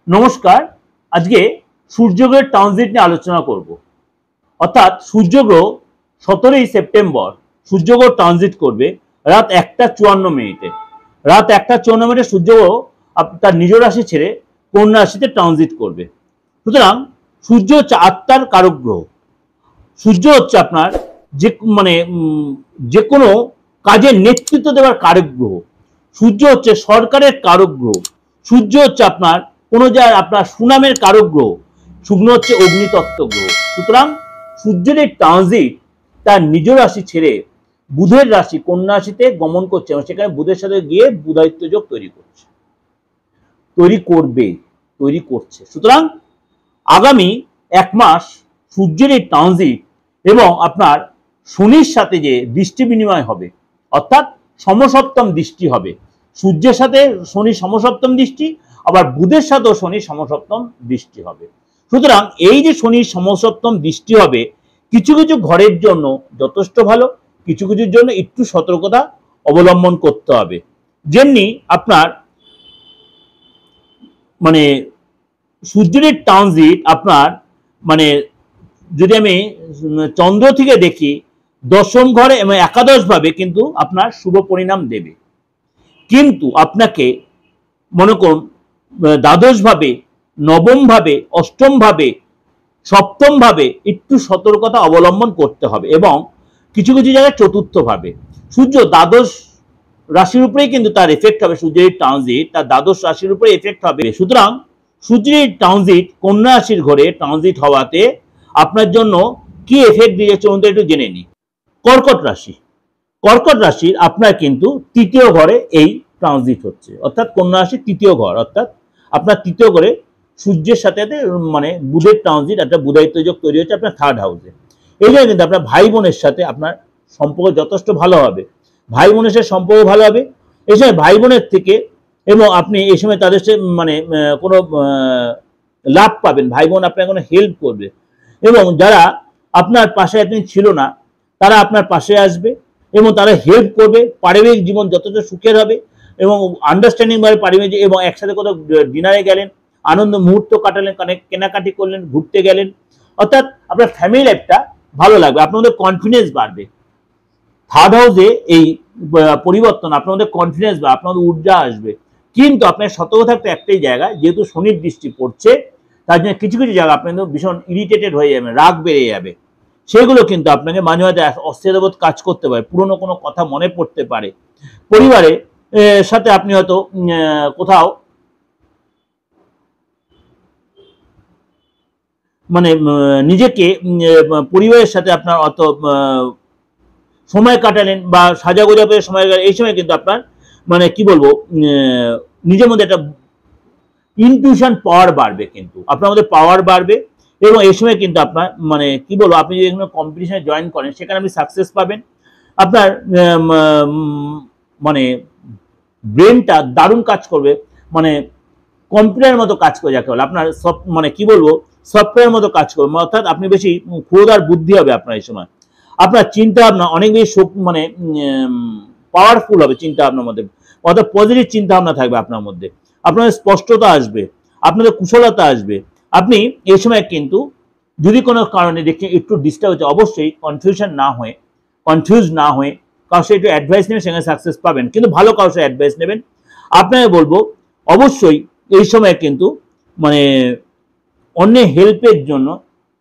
নমস্কার। আজকে সূর্যগ্রহের ট্রানজিট নিয়ে আলোচনা করব। অর্থাৎ সূর্যগ্রহ 17ই সেপ্টেম্বর সূর্যগ্রহ ট্রানজিট করবে রাত 1:54 রাত 1:54 সূর্যগ্রহ তার নিজ রাশি ছেড়ে কন্যা রাশিতে ট্রানজিট করবে। সুতরাং সূর্য হচ্ছে আত্মার কারক গ্রহ। সূর্য হচ্ছে আপনার যে কোনো কাজের নেতৃত্ব দেওয়ার কারক গ্রহ। সূর্য হচ্ছে সরকারের কারক গ্রহ। সূর্য হচ্ছে আপনার কোনো জায়গায় আপনার সুনামের কারক গ্রহ। শুক্র হচ্ছে অগ্নিতত্ত্ব গ্রহ। সুতরাং সূর্যের এই ট্রানজিট তার নিজ রাশি ছেড়ে বুধের রাশি কন্যা রাশিতে গমন করছে এবং সেখানে বুধের সাথে গিয়ে বুধায়িত্ব যোগ তৈরি করছে। সুতরাং আগামী 1 মাস সূর্যের এই ট্রানজিট এবং আপনার শনির সাথে যে দৃষ্টি বিনিময় হবে, অর্থাৎ সমসপ্তম দৃষ্টি হবে। সূর্যের সাথে শনি সমসপ্তম দৃষ্টি, আবার বুধের সাথেও শনি সমসপ্তম দৃষ্টি হবে। সুতরাং এই যে শনির সমসপ্তম দৃষ্টি হবে, কিছু কিছু ঘরের জন্য যথেষ্ট ভালো, কিছু কিছুর জন্য একটু সতর্কতা অবলম্বন করতে হবে। যেমনি আপনার সূর্যের ট্রানজিট আপনার যদি আমি চন্দ্র থেকে দেখি, দশম ঘরে এবং একাদশ ভাবে কিন্তু আপনার শুভ পরিণাম দেবে। কিন্তু আপনাকে মনে করুন দ্বাদশ ভাবে, নবম ভাবে, অষ্টম ভাবে, সপ্তম ভাবে একটু সতর্কতা অবলম্বন করতে হবে এবং কিছু কিছু জায়গায় চতুর্থ ভাবে। সূর্য দ্বাদশ রাশির উপরেই কিন্তু তার এফেক্ট হবে। সূর্যের ট্রানজিট তার দ্বাদশ রাশির উপরে এফেক্ট হবে। সুতরাং সূর্যের ট্রানজিট কন্যা রাশির ঘরে ট্রানজিট হওয়াতে আপনার জন্য কি এফেক্ট দিয়ে চলুন একটু জেনে নিই। কর্কট রাশির আপনার কিন্তু তৃতীয় ঘরে এই ট্রানজিট হচ্ছে, অর্থাৎ কন্যা রাশির তৃতীয় ঘর, অর্থাৎ আপনার তৃতীয় ঘরে সূর্যের সাথে বুধের ট্রানজিট, একটা বুধায়িত্ব যোগ তৈরি হচ্ছে আপনার থার্ড হাউসে। এই জন্য কিন্তু আপনার ভাই বোনের সাথে আপনার সম্পর্ক যথেষ্ট ভালো হবে। ভাই বোনের সাথে সম্পর্ক ভালো হবে। এই সময় ভাই বোনের থেকে এবং আপনি এই সময় তাদের সাথে কোনো লাভ পাবেন। ভাই বোন আপনার কোনো হেল্প করবে এবং যারা আপনার পাশে একদিন ছিল না তারা আপনার পাশে আসবে এবং তারা হেল্প করবে। পারিবারিক জীবন যথেষ্ট সুখের হবে এবং আন্ডারস্ট্যান্ডিং ভাবে পারিবারিক, এবং একসাথে কোথাও ডিনারে গেলেন, আনন্দ মুহূর্ত কাটালেন, কেনাকাটি করলেন, ঘুরতে গেলেন, অর্থাৎ আপনার ফ্যামিলি লাইফটা ভালো লাগবে। আপনাদের কনফিডেন্স বাড়বে। থার্ড হাউসে এই পরিবর্তন আপনাদের কনফিডেন্স বা আপনাদের ঊর্জা আসবে। কিন্তু আপনার সতর্ক থাকতে একটাই জায়গায়, যেহেতু শনির দৃষ্টি পড়ছে, তার জন্য কিছু কিছু জায়গা আপনাদের ভীষণ ইরিটেটেড হয়ে যাবে, রাগ বেড়ে যাবে। সেগুলো কিন্তু আপনাকে মাঝে মাঝে অস্থিরতাবোধ কাজ করতে পারে, পুরনো কোনো কথা মনে পড়তে পারে। পরিবারের সাথে আপনি হয়তো কোথাও নিজেকে পরিবারের সাথে আপনার অত সময় কাটালেন বা সাজাগোজা করে সময় কাটালেন। এই সময় কিন্তু আপনার কি বলবো, নিজের মধ্যে একটা ইনটিউশন পাওয়ার বাড়বে, কিন্তু আপনার মধ্যে পাওয়ার বাড়বে এবং এই সময় কিন্তু আপনার কি বলবো, আপনি যদি কোনো কম্পিটিশনে জয়েন করেন সেখানে আপনি সাকসেস পাবেন। আপনার ব্রেনটা দারুণ কাজ করবে, কম্পিউটারের মতো কাজ করে যাকে বলে, আপনার সব কি বলবো, সফটওয়্যার মতো কাজ করবে। অর্থাৎ আপনি বেশি ক্ষুধার বুদ্ধি হবে আপনার এই সময়। আপনার চিন্তা ভাবনা অনেক বেশি পাওয়ারফুল হবে চিন্তা ভাবনার মধ্যে, অর্থাৎ পজিটিভ চিন্তা ভাবনা থাকবে আপনার মধ্যে। আপনাদের স্পষ্টতা আসবে, আপনাদের কুশলতা আসবে। আপনি এই সময় কিন্তু যদি কোনো কারণে দেখে একটু ডিস্টার্ব হচ্ছে, অবশ্যই কনফিউজ না হয়ে কারোর সাথে একটু অ্যাডভাইস নেবেন, সেখানে সাকসেস পাবেন। কিন্তু ভালো কারোর সাথে অ্যাডভাইস নেবেন। আপনাকে বলবো অবশ্যই এই সময় কিন্তু অন্যের হেল্পের জন্য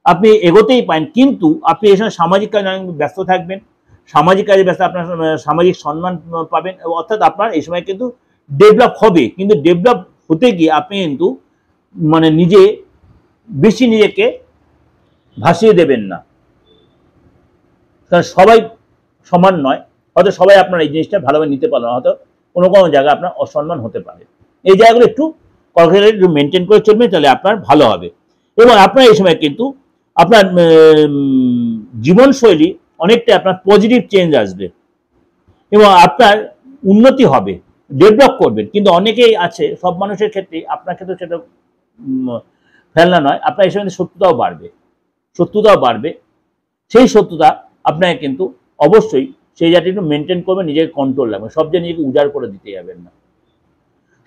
আপনি এগোতেই পারেন, কিন্তু আপনি এই সময় সামাজিক কাজে ব্যস্ত থাকবেন। সামাজিক কাজে ব্যস্ত, আপনার সামাজিক সম্মান পাবেন, অর্থাৎ আপনার এই সময় কিন্তু ডেভেলপ হবে। কিন্তু ডেভেলপ হতে গিয়ে আপনি কিন্তু নিজেকে ভাসিয়ে দেবেন না, কারণ সবাই সমান নয়। হয়তো সবাই আপনার এই জিনিসটা ভালোভাবে নিতে পারলো না, হয়তো কোনো কোনো জায়গায় আপনার অসম্মান হতে পারে। এই জায়গাগুলো একটু মেনটেন করে চলবে, তাহলে আপনার ভালো হবে। এবং আপনার এই সময় কিন্তু আপনার জীবনশৈলী অনেকটা আপনার পজিটিভ চেঞ্জ আসবে এবং আপনার উন্নতি হবে, ডেভেলপ করবেন। কিন্তু অনেকেই আছে, সব মানুষের ক্ষেত্রে, আপনার ক্ষেত্রে সেটা ফেলনা নয়, আপনার এই সময় শত্রুতাও বাড়বে। সেই শত্রুতা আপনাকে কিন্তু অবশ্যই সেই জায়গাটা একটু মেনটেন করবে, নিজেকে কন্ট্রোল রাখবেন। সব যে নিজেকে উজাড় করে দিতে যাবেন না।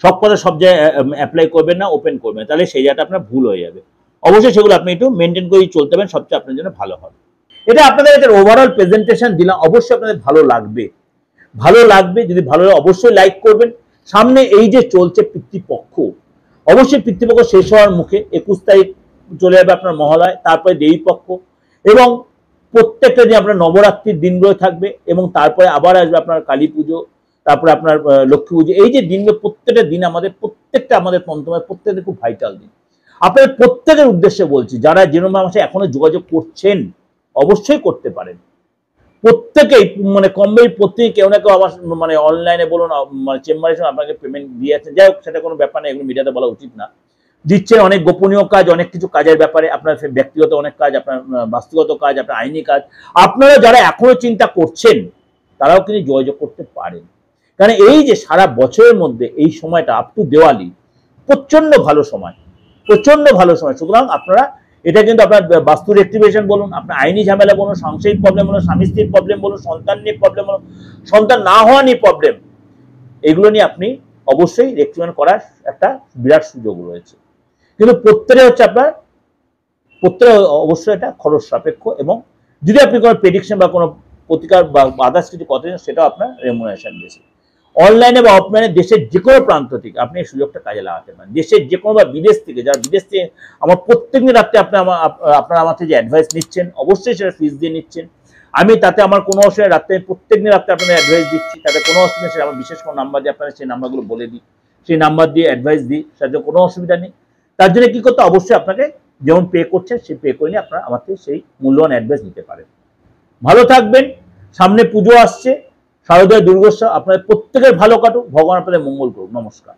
সব কথা সব জায়গায় অ্যাপ্লাই করবেন না, ওপেন করবেন, তাহলে সেই জায়গাটা আপনার ভুল হয়ে যাবে। অবশ্যই সেগুলো আপনি একটু মেনটেন করেই চলতে পারেন, সবচেয়ে আপনার জন্য ভালো হবে। এটা আপনাদের একটা ওভারঅল প্রেজেন্টেশন দিলাম, অবশ্যই আপনাদের ভালো লাগবে। ভালো লাগবে, যদি ভালো লাগে অবশ্যই লাইক করবেন। সামনে এই যে চলছে পিতৃপক্ষ, অবশ্যই পিতৃপক্ষ শেষ হওয়ার মুখে, 21 তারিখ চলে যাবে আপনার মহালয়, তারপরে দেবীপক্ষ, এবং প্রত্যেকটা দিন আপনার নবরাত্রির দিনগুলো থাকবে, এবং তারপরে আবার আসবে আপনার কালী পুজো, তারপরে আপনার লক্ষ্মী পুজো। এই যে দিনগুলো, প্রত্যেকটা দিন প্রত্যেকটা আমাদের তন্ত্রময় প্রত্যেকটা খুব ভাইটাল দিন। আপনাদের প্রত্যেকের উদ্দেশ্যে বলছি, যারা জেনোমা আমার সাথে এখনো যোগাযোগ করছেন অবশ্যই করতে পারেন। প্রত্যেকেই মানে কম বেশি প্রত্যেকে কেউ না কেউ আমার মানে অনলাইনে বলুন, মানে চেম্বারের সঙ্গে আপনাকে পেমেন্ট দিয়েছেন। যাই হোক, সেটা কোনো ব্যাপার না, এগুলো মিডিয়াতে বলা উচিত না। দিচ্ছেন অনেক গোপনীয় কাজ, অনেক কিছু কাজের ব্যাপারে, আপনার ব্যক্তিগত অনেক কাজ, আপনার বাস্তুগত কাজ, আপনার আইনি কাজ। আপনারা যারা এখনো চিন্তা করছেন তারাও কিন্তু যোগাযোগ করতে পারেন, কারণ এই যে সারা বছরের মধ্যে এই সময়টা আপ টু দেওয়ালি প্রচন্ড ভালো সময়, প্রচন্ড ভালো সময়। সুতরাং আপনারা এটা কিন্তু আপনার বাস্তু রেক্টিফিকেশন বলুন, আপনার আইনি ঝামেলা বলুন, সাংসারিক প্রবলেম বলুন, স্বামী স্ত্রীর প্রবলেম বলুন, সন্তান নিয়ে প্রবলেম বলুন, সন্তান না হওয়া নিয়ে প্রবলেম, এগুলো নিয়ে আপনি অবশ্যই রেক্টিফিকেশন করার একটা বিরাট সুযোগ রয়েছে। কিন্তু প্রত্যেকে হচ্ছে আপনার প্রত্যেকে অবশ্যই এটা খরচ সাপেক্ষ, এবং যদি আপনি কোনো প্রেডিকশন বা কোনো প্রতিকার বা আদার্স কিছু কথা সেটাও আপনার রেমুনারেশন বেশি। অনলাইনে বা অফলাইনে দেশের যে কোনো প্রান্ত থেকে আপনি এই সুযোগটা কাজে লাগাতে পারেন। দেশের যে কোনো বা বিদেশ থেকে, যারা বিদেশ থেকে আমার প্রত্যেকদিন রাত্রে আপনারা আমার থেকে যে অ্যাডভাইস নিচ্ছেন, অবশ্যই সেটা ফিস দিয়ে নিচ্ছেন। আমি তাতে আমার কোনো অসুবিধা, রাত্রে প্রত্যেকদিন রাত্রে আপনাদের অ্যাডভাইস দিচ্ছি, তাতে কোনো অসুবিধা সেটা আমার বিশেষ কোনো নাম্বার দিয়ে আপনারা সেই নাম্বারগুলো বলে দিই, সেই নাম্বার দিয়ে অ্যাডভাইস দিই, তাতে কোনো অসুবিধা নেই। তার জন্য কি করতে, অবশ্যই আপনাকে যেমন পে করছেন সেই পে করে নিয়ে আপনারা আমার থেকে সেই মূল্যবান অ্যাডভাইস নিতে পারেন। ভালো থাকবেন, সামনে পুজো আসছে, শারদীয় দুর্গোৎসব আপনাদের প্রত্যেকের ভালো কাটুক, ভগবান আপনাদের মঙ্গল করুক। নমস্কার।